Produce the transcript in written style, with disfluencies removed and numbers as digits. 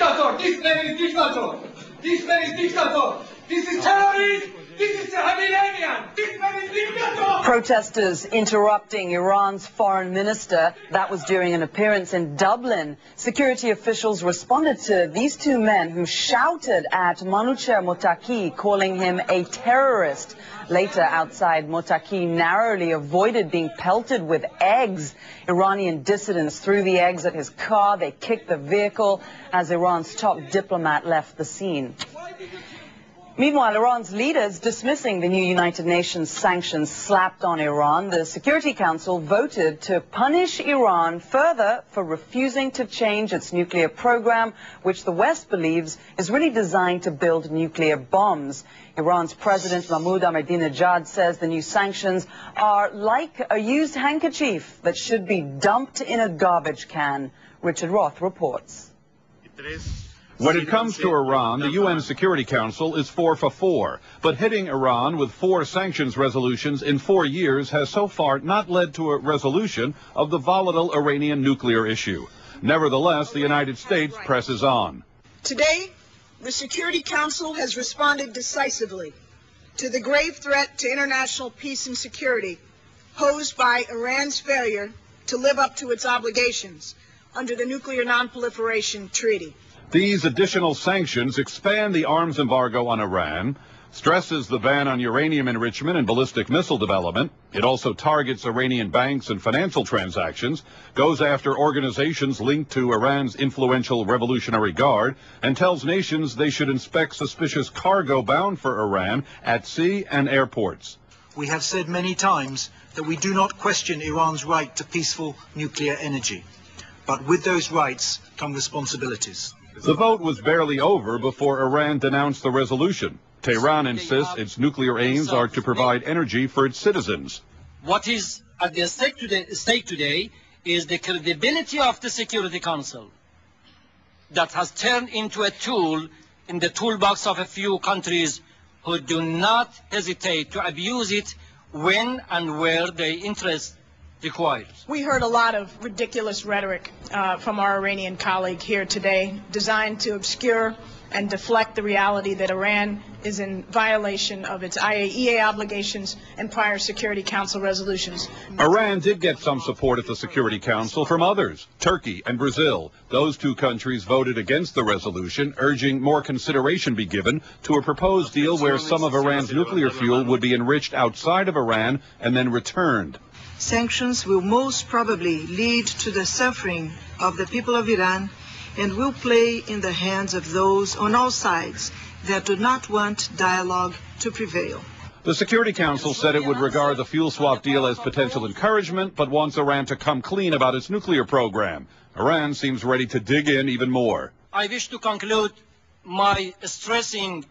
dictator. This man is dictator. This man is dictator. This is terrorist. This is Iranien. This man is dictator. Protesters interrupting Iran's foreign minister. That was during an appearance in Dublin. Security officials responded to these two men who shouted at Motki, calling him a terrorist. Later, outside, Motki narrowly avoided being pelted with eggs. Iranian dissidents threw the eggs at his car. They kicked the vehicle as Iran's top diplomat left the scene. Meanwhile, Iran's leaders dismissing the new United Nations sanctions slapped on Iran. The Security Council voted to punish Iran further for refusing to change its nuclear program, which the West believes is really designed to build nuclear bombs. Iran's President Mahmoud Ahmadinejad says the new sanctions are like a used handkerchief that should be dumped in a garbage can. Richard Roth reports. When it comes to Iran, the UN Security Council is 4 for 4. But hitting Iran with 4 sanctions resolutions in 4 years has so far not led to a resolution of the volatile Iranian nuclear issue. Nevertheless, the United States presses on. Today, the Security Council has responded decisively to the grave threat to international peace and security posed by Iran's failure to live up to its obligations under the Nuclear Non-Proliferation Treaty. These additional sanctions expand the arms embargo on Iran, stresses the ban on uranium enrichment and ballistic missile development. It also targets Iranian banks and financial transactions, goes after organizations linked to Iran's influential Revolutionary Guard, and tells nations they should inspect suspicious cargo bound for Iran at sea and airports. We have said many times that we do not question Iran's right to peaceful nuclear energy, but with those rights come responsibilities. The vote was barely over before Iran denounced the resolution. Tehran insists its nuclear aims are to provide energy for its citizens. What is at the stake today is the credibility of the Security Council that has turned into a tool in the toolbox of a few countries who do not hesitate to abuse it when and where their interests required. We heard a lot of ridiculous rhetoric from our Iranian colleague here today, designed to obscure and deflect the reality that Iran is in violation of its IAEA obligations and prior Security Council resolutions. Iran did get some support at the Security Council from others, Turkey and Brazil. Those two countries voted against the resolution, urging more consideration be given to a proposed deal where some of Iran's nuclear fuel would be enriched outside of Iran and then returned. Sanctions will most probably lead to the suffering of the people of Iran and will play in the hands of those on all sides that do not want dialogue to prevail. The Security Council said it would regard the fuel swap deal as potential encouragement, but wants Iran to come clean about its nuclear program. Iran seems ready to dig in even more. I wish to conclude by stressing